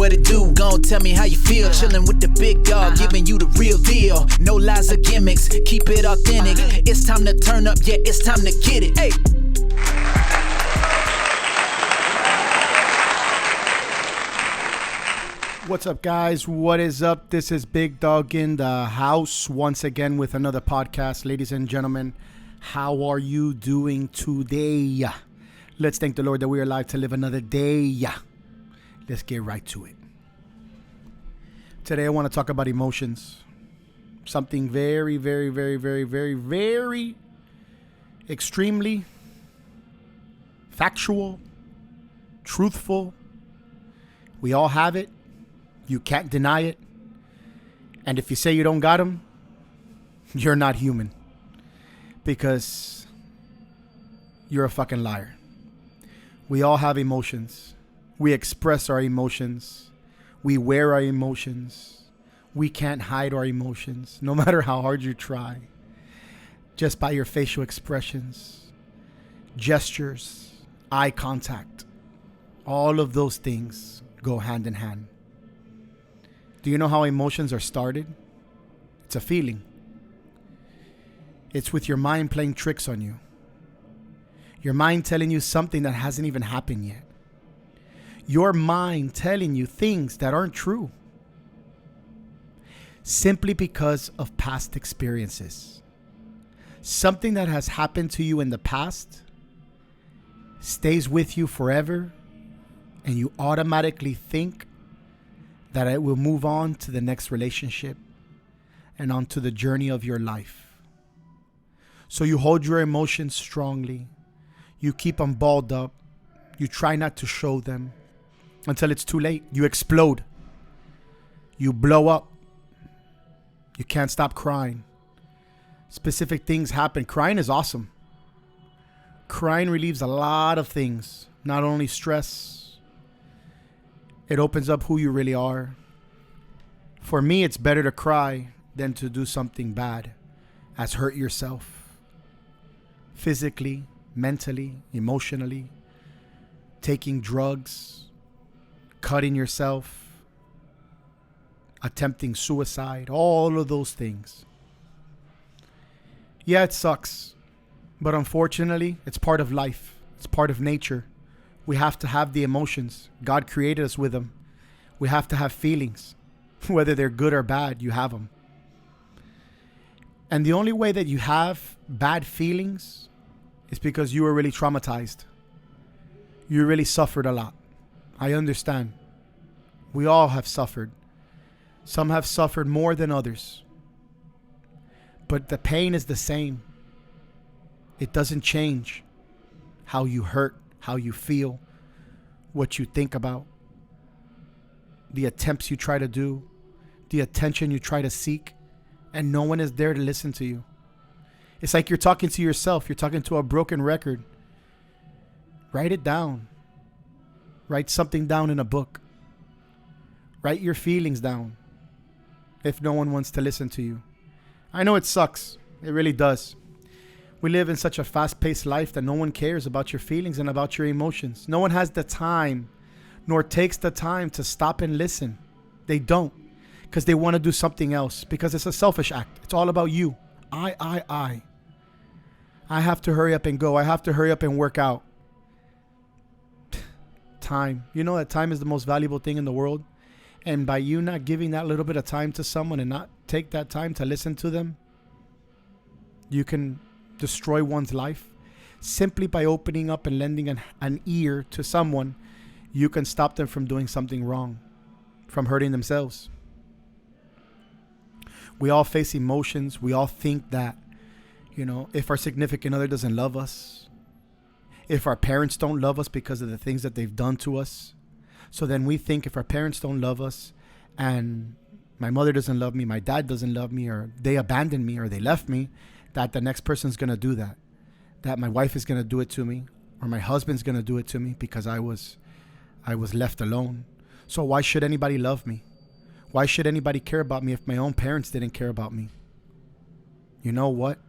what it do? Gon' tell me how you feel. Chillin' with the big dog, giving you the real deal. No lies or gimmicks, keep it authentic. It's time to turn up, yeah, it's time to get it. Hey. What's up, guys? What is up? This is Big Dog in the house once again with another podcast. Ladies and gentlemen, how are you doing today? Let's thank the Lord that we are alive to live another day. Let's get right to it. Today I want to talk about emotions. Something very, very, very, very, very, very extremely factual, truthful. We all have it. You can't deny it. And if you say you don't got them, you're not human. Because you're a fucking liar. We all have emotions. We express our emotions. We wear our emotions. We can't hide our emotions, no matter how hard you try. Just by your facial expressions, gestures, eye contact. All of those things go hand in hand. Do you know how emotions are started? It's a feeling. It's with your mind playing tricks on you. Your mind telling you something that hasn't even happened yet. Your mind telling you things that aren't true. Simply because of past experiences. Something that has happened to you in the past stays with you forever, and you automatically think that it will move on to the next relationship and onto the journey of your life. So you hold your emotions strongly. You keep them balled up. You try not to show them until it's too late. You explode. You blow up. You can't stop crying. Specific things happen. Crying is awesome. Crying relieves a lot of things, not only stress. It opens up who you really are. For me, it's better to cry than to do something bad, as hurt yourself. Physically, mentally, emotionally, taking drugs, cutting yourself, attempting suicide, all of those things. Yeah, it sucks, but unfortunately, it's part of life. It's part of nature. We have to have the emotions. God created us with them. We have to have feelings. Whether they're good or bad, you have them. And the only way that you have bad feelings is because you were really traumatized. You really suffered a lot. I understand. We all have suffered. Some have suffered more than others. But the pain is the same. It doesn't change how you hurt, how you feel, what you think about, the attempts you try to do, the attention you try to seek, and no one is there to listen to you. It's like you're talking to yourself. You're talking to a broken record. Write it down. Write something down in a book. Write your feelings down if no one wants to listen to you. I know it sucks. It really does. We live in such a fast-paced life that no one cares about your feelings and about your emotions. No one has the time, nor takes the time to stop and listen. They don't, because they want to do something else, because it's a selfish act. It's all about you. I have to hurry up and go. I have to hurry up and work out. Time. You know that time is the most valuable thing in the world? And by you not giving that little bit of time to someone and not take that time to listen to them, you can destroy one's life. Simply by opening up and lending an ear to someone, you can stop them from doing something wrong, from hurting themselves. We all face emotions. We all think that, if our significant other doesn't love us, if our parents don't love us because of the things that they've done to us, so then we think if our parents don't love us and my mother doesn't love me, my dad doesn't love me, or they abandoned me or they left me, that the next person's going to do that. That my wife is going to do it to me, or my husband's going to do it to me because I was left alone. So why should anybody love me? Why should anybody care about me if my own parents didn't care about me? You know what?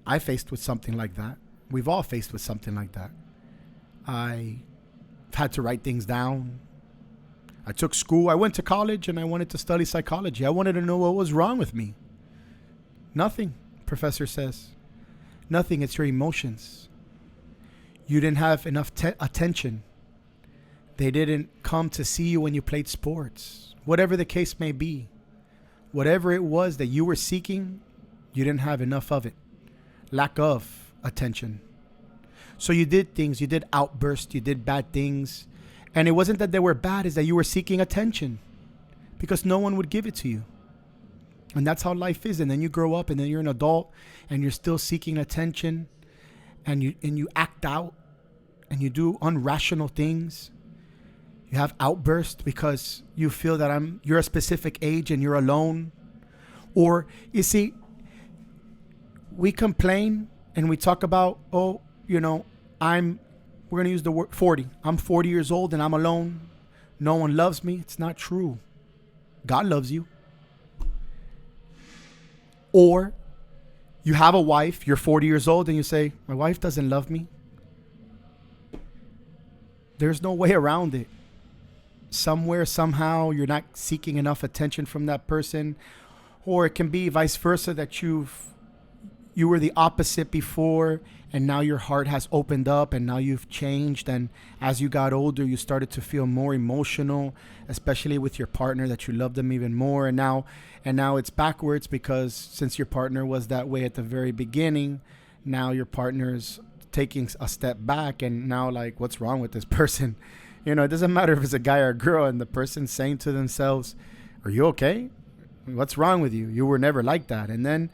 I faced with something like that. We've all faced with something like that. I've had to write things down. I took school. I went to college and I wanted to study psychology. I wanted to know what was wrong with me. Nothing, professor says. Nothing. It's your emotions. You didn't have enough attention. They didn't come to see you when you played sports. Whatever the case may be. Whatever it was that you were seeking, you didn't have enough of it. Lack of attention. So you did things. You did outbursts. You did bad things. And it wasn't that they were bad. It's that you were seeking attention. Because no one would give it to you. And that's how life is. And then you grow up and then you're an adult and you're still seeking attention. And you act out. And you do irrational things. You have outbursts because you feel that you're a specific age and you're alone. Or, you see, we complain and we talk about, we're going to use the word 40. I'm 40 years old and I'm alone. No one loves me. It's not true. God loves you. Or you have a wife, you're 40 years old and you say, my wife doesn't love me. There's no way around it. Somewhere, somehow, you're not seeking enough attention from that person. Or it can be vice versa, that you were the opposite before and now your heart has opened up and now you've changed. And as you got older, you started to feel more emotional, especially with your partner, that you love them even more. And now it's backwards, because since your partner was that way at the very beginning, now your partner's taking a step back and now, like, what's wrong with this person? It doesn't matter if it's a guy or a girl, and the person's saying to themselves, are you okay? What's wrong with you? You were never like that. And then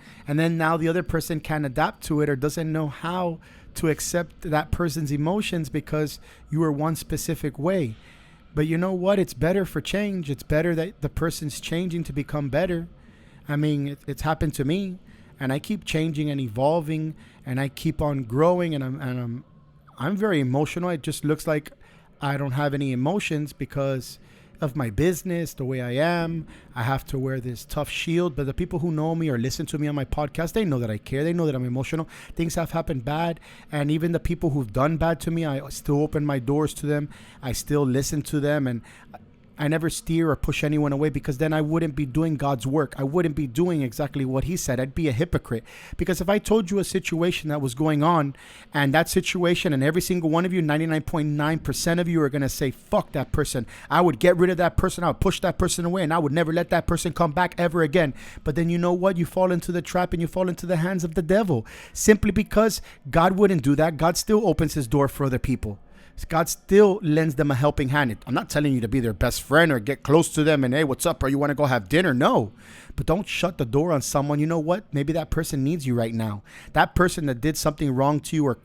now the other person can't adapt to it or doesn't know how to accept that person's emotions because you were one specific way. But you know what? It's better for change. It's better that the person's changing to become better. I mean, it's happened to me, and I keep changing and evolving, and I keep on growing, and I'm very emotional. It just looks like I don't have any emotions because of my business, the way I am. I have to wear this tough shield. But the people who know me or listen to me on my podcast, they know that I care. They know that I'm emotional. Things have happened bad. And even the people who've done bad to me, I still open my doors to them. I still listen to them. And I never steer or push anyone away, because then I wouldn't be doing God's work. I wouldn't be doing exactly what he said. I'd be a hypocrite. Because if I told you a situation that was going on, and that situation, and every single one of you, 99.9% of you are going to say, fuck that person. I would get rid of that person. I would push that person away, and I would never let that person come back ever again. But then you know what? You fall into the trap and you fall into the hands of the devil. Simply because God wouldn't do that. God still opens his door for other people. God still lends them a helping hand. I'm not telling you to be their best friend or get close to them and, hey, what's up? Or you want to go have dinner? No. But don't shut the door on someone. You know what? Maybe that person needs you right now. That person that did something wrong to you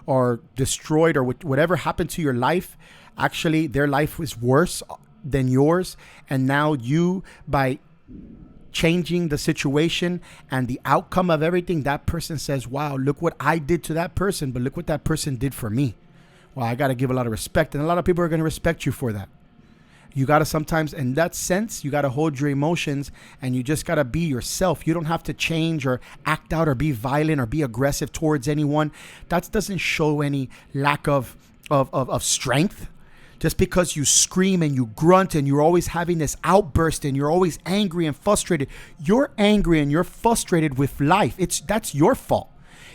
or destroyed or whatever happened to your life, actually their life was worse than yours. And now you, by changing the situation and the outcome of everything, that person says, wow, look what I did to that person, but look what that person did for me. Well, I got to give a lot of respect, and a lot of people are going to respect you for that. You got to sometimes, in that sense, you got to hold your emotions, and you just got to be yourself. You don't have to change or act out or be violent or be aggressive towards anyone. That doesn't show any lack of strength. Just because you scream and you grunt and you're always having this outburst and you're always angry and frustrated, you're angry and you're frustrated with life. That's your fault.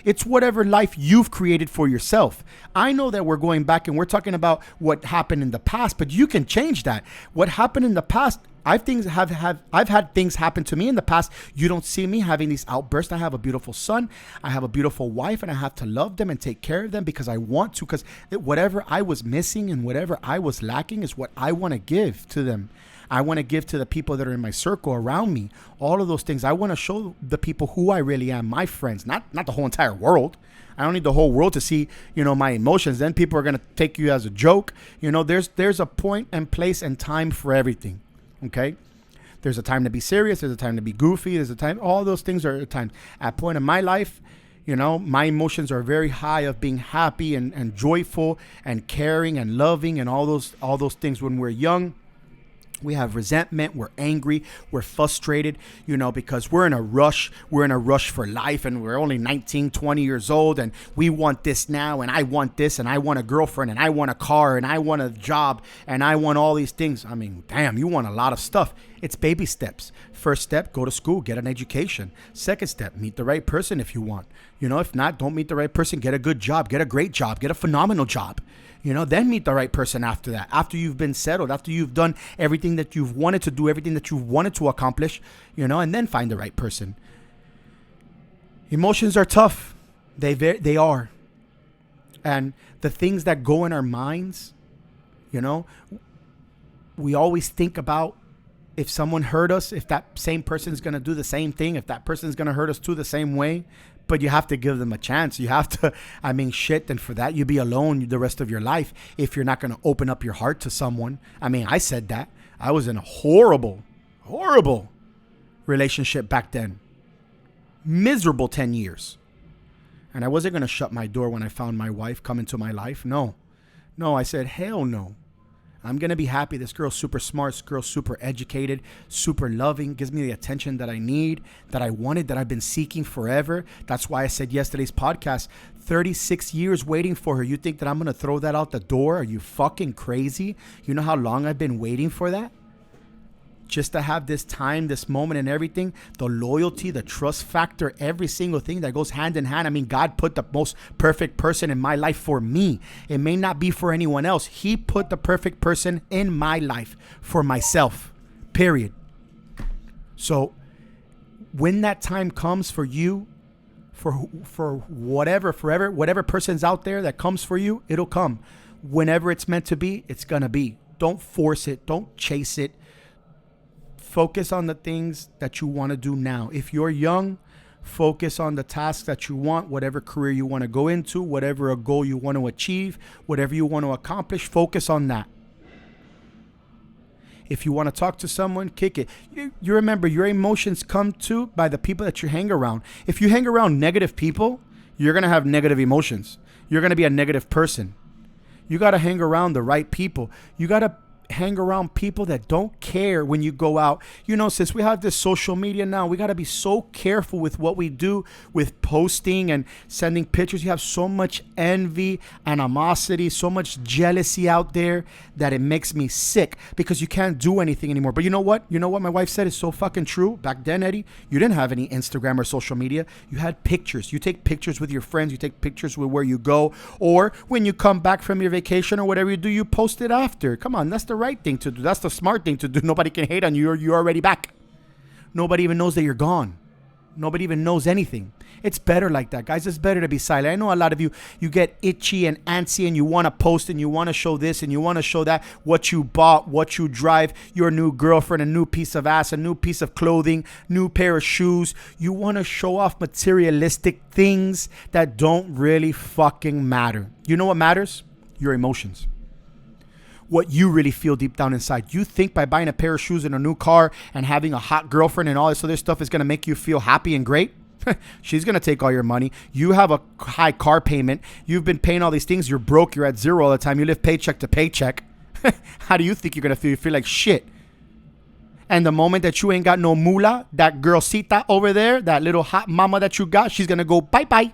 It's whatever life you've created for yourself. I know that we're going back and we're talking about what happened in the past, but you can change that. What happened in the past, I've had things happen to me in the past. You don't see me having these outbursts. I have a beautiful son. I have a beautiful wife, and I have to love them and take care of them because I want to, because whatever I was missing and whatever I was lacking is what I want to give to them. I want to give to the people that are in my circle around me. All of those things. I want to show the people who I really am, my friends, not the whole entire world. I don't need the whole world to see, my emotions. Then people are going to take you as a joke. There's a point and place and time for everything. Okay. There's a time to be serious. There's a time to be goofy. There's a time. All those things are a time. At a point in my life, my emotions are very high of being happy and joyful and caring and loving and all those things when we're young. We have resentment, we're angry, we're frustrated, because we're in a rush. We're in a rush for life, and we're only 19, 20 years old, and we want this now, and I want this, and I want a girlfriend, and I want a car, and I want a job, and I want all these things. I mean, damn, you want a lot of stuff. It's baby steps. First step, go to school, get an education. Second step, meet the right person if you want. If not, don't meet the right person, get a good job, get a great job, get a phenomenal job. Then meet the right person after that. After you've been settled, after you've done everything that you've wanted to do, everything that you've wanted to accomplish, and then find the right person. Emotions are tough. They are. And the things that go in our minds, we always think about if someone hurt us, if that same person is going to do the same thing, if that person is going to hurt us too the same way. But you have to give them a chance. You have to, and for that, you be alone the rest of your life if you're not going to open up your heart to someone. I said that. I was in a horrible relationship back then. Miserable 10 years. And I wasn't going to shut my door when I found my wife come into my life. No, I said, hell no. I'm going to be happy. This girl's super smart. This girl's super educated, super loving, gives me the attention that I need, that I wanted, that I've been seeking forever. That's why I said yesterday's podcast, 36 years waiting for her. You think that I'm going to throw that out the door? Are you fucking crazy? You know how long I've been waiting for that? Just to have this time, this moment and everything, the loyalty, the trust factor, every single thing that goes hand in hand. God put the most perfect person in my life for me. It may not be for anyone else. He put the perfect person in my life for myself, period. So when that time comes for you, for whatever person's out there that comes for you, it'll come. Whenever it's meant to be, it's going to be. Don't force it. Don't chase it. Focus on the things that you want to do now. If you're young, focus on the tasks that you want, whatever career you want to go into, whatever a goal you want to achieve, whatever you want to accomplish, focus on that. If you want to talk to someone, kick it. You remember, your emotions come to by the people that you hang around. If you hang around negative people, you're going to have negative emotions. You're going to be a negative person. You got to hang around the right people. You got to hang around people that don't care when you go out. Since we have this social media now, we got to be so careful with what we do with posting and sending pictures. You have so much envy, animosity, so much jealousy out there that it makes me sick because you can't do anything anymore. But you know what? My wife said is so fucking true. Back then, Eddie, you didn't have any Instagram or social media. You had pictures. You take pictures with your friends. You take pictures with where you go. Or when you come back from your vacation or whatever you do, you post it after. Come on, that's the right thing to do. That's the smart thing to do. Nobody can hate on you. You're already back. Nobody even knows that you're gone. Nobody even knows anything. It's better like that, guys. It's better to be silent. I know a lot of you get itchy and antsy and you want to post and you want to show this and you want to show that, what you bought, what you drive, your new girlfriend, a new piece of ass, a new piece of clothing, new pair of shoes. You want to show off materialistic things that don't really fucking matter. You know what matters? Your emotions. What you really feel deep down inside. You think by buying a pair of shoes and a new car and having a hot girlfriend and all this other stuff is going to make you feel happy and great? She's going to take all your money. You have a high car payment. You've been paying all these things. You're broke. You're at zero all the time. You live paycheck to paycheck. How do you think you're going to feel? You feel like shit. And the moment that you ain't got no moolah, that girlcita over there, that little hot mama that you got, she's going to go bye-bye.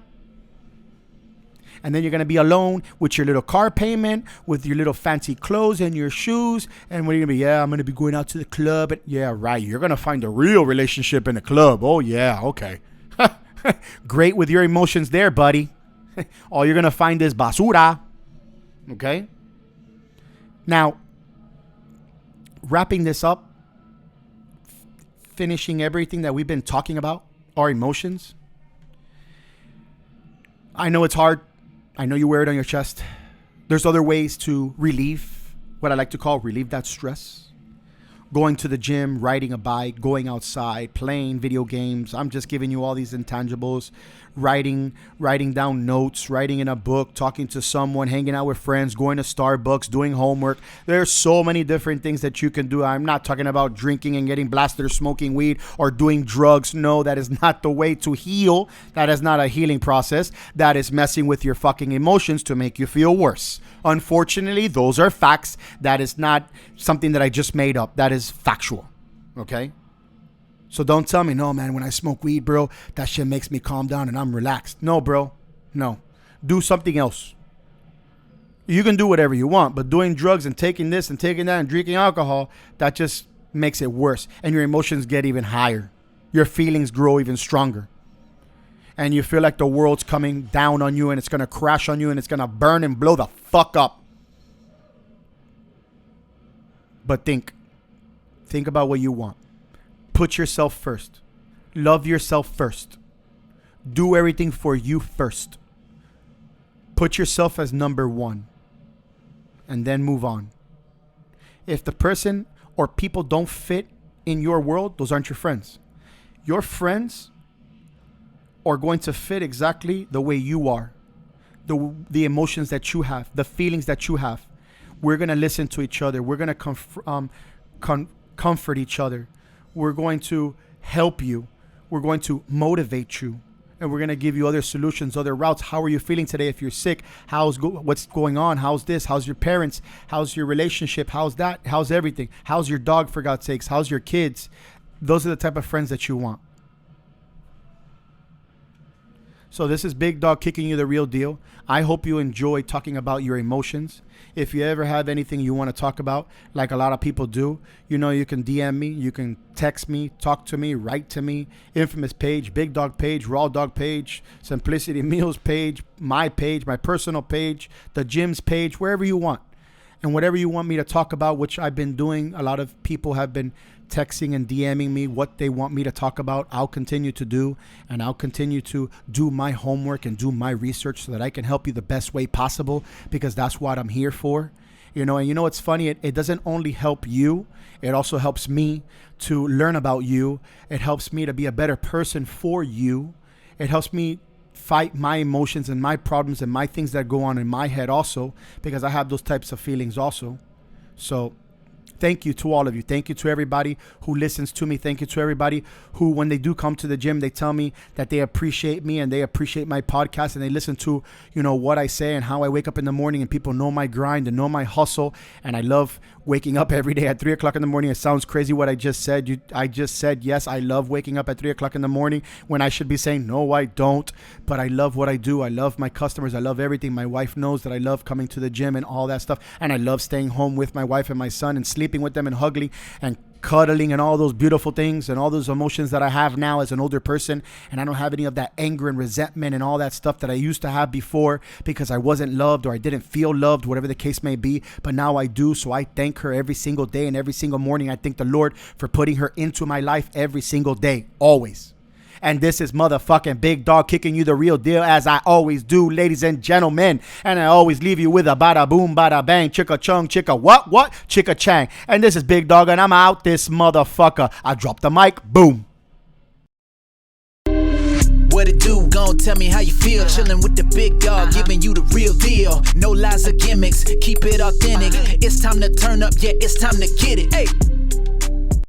And then you're going to be alone with your little car payment, with your little fancy clothes and your shoes. And when you're going to be, I'm going to be going out to the club. Yeah, right. You're going to find a real relationship in the club. Oh, yeah. Okay. Great with your emotions there, buddy. All you're going to find is basura. Okay. Now, wrapping this up, finishing everything that we've been talking about, our emotions. I know it's hard. I know you wear it on your chest. There's other ways to relieve, what I like to call relieve that stress. Going to the gym, riding a bike, going outside, playing video games. I'm just giving you all these intangibles. writing down notes, writing in a book, talking to someone, hanging out with friends, going to Starbucks, doing homework. There's so many different things that you can do. I'm not talking about drinking and getting blasted or smoking weed or doing drugs. No, that is not the way to heal. That is not a healing process. That is messing with your fucking emotions to make you feel worse. Unfortunately, those are facts. That is not something that I just made up. That is factual. Okay? So don't tell me, no, man, when I smoke weed, bro, that shit makes me calm down and I'm relaxed. No, bro. No. Do something else. You can do whatever you want, but doing drugs and taking this and taking that and drinking alcohol, that just makes it worse. And your emotions get even higher. Your feelings grow even stronger. And you feel like the world's coming down on you and it's going to crash on you and it's going to burn and blow the fuck up. But think about what you want. Put yourself first. Love yourself first. Do everything for you first. Put yourself as number one. And then move on. If the person or people don't fit in your world, those aren't your friends. Your friends are going to fit exactly the way you are. The emotions that you have, the feelings that you have. We're going to listen to each other. We're going to comfort each other. We're going to help you. We're going to motivate you. And we're going to give you other solutions, other routes. How are you feeling today? If you're sick, what's going on? How's this? How's your parents? How's your relationship? How's that? How's everything? How's your dog, for God's sakes? How's your kids? Those are the type of friends that you want. So this is Big Dog kicking you the real deal. I hope you enjoy talking about your emotions. If you ever have anything you want to talk about, like a lot of people do, you can DM me, you can text me, talk to me, write to me. Infamous page, Big Dog page, Raw Dog page, Simplicity Meals page, my personal page, the gym's page, wherever you want. And whatever you want me to talk about, which I've been doing, a lot of people have been texting and DMing me what they want me to talk about. I'll continue to do, and I'll continue to do my homework and do my research so that I can help you the best way possible, because that's what I'm here for. And it's funny, it doesn't only help you, it also helps me to learn about you. It helps me to be a better person for you. It helps me fight my emotions and my problems and my things that go on in my head also, because I have those types of feelings also. So thank you to all of you. Thank you to everybody who listens to me. Thank you to everybody who, when they do come to the gym, they tell me that they appreciate me and they appreciate my podcast, and they listen to, what I say and how I wake up in the morning, and people know my grind and know my hustle. And I love waking up every day at 3 o'clock in the morning. It sounds crazy what I just said. I just said, yes, I love waking up at 3 o'clock in the morning, when I should be saying, no, I don't. But I love what I do. I love my customers. I love everything. My wife knows that I love coming to the gym and all that stuff. And I love staying home with my wife and my son and sleeping with them and hugging and cuddling and all those beautiful things and all those emotions that I have now as an older person. And I don't have any of that anger and resentment and all that stuff that I used to have before, because I wasn't loved or I didn't feel loved, whatever the case may be. But now I do. So I thank her every single day, and every single morning I thank the Lord for putting her into my life every single day, always. And this is motherfucking Big Dog kicking you the real deal, as I always do, ladies and gentlemen. And I always leave you with a bada boom, bada bang, chicka chung, chicka what, chicka chang. And this is Big Dog, and I'm out this motherfucker. I drop the mic, boom. What it do? Gon' tell me how you feel. Chillin' with the Big Dog, giving you the real deal. No lies or gimmicks, keep it authentic. It's time to turn up, yeah, it's time to get it. Hey.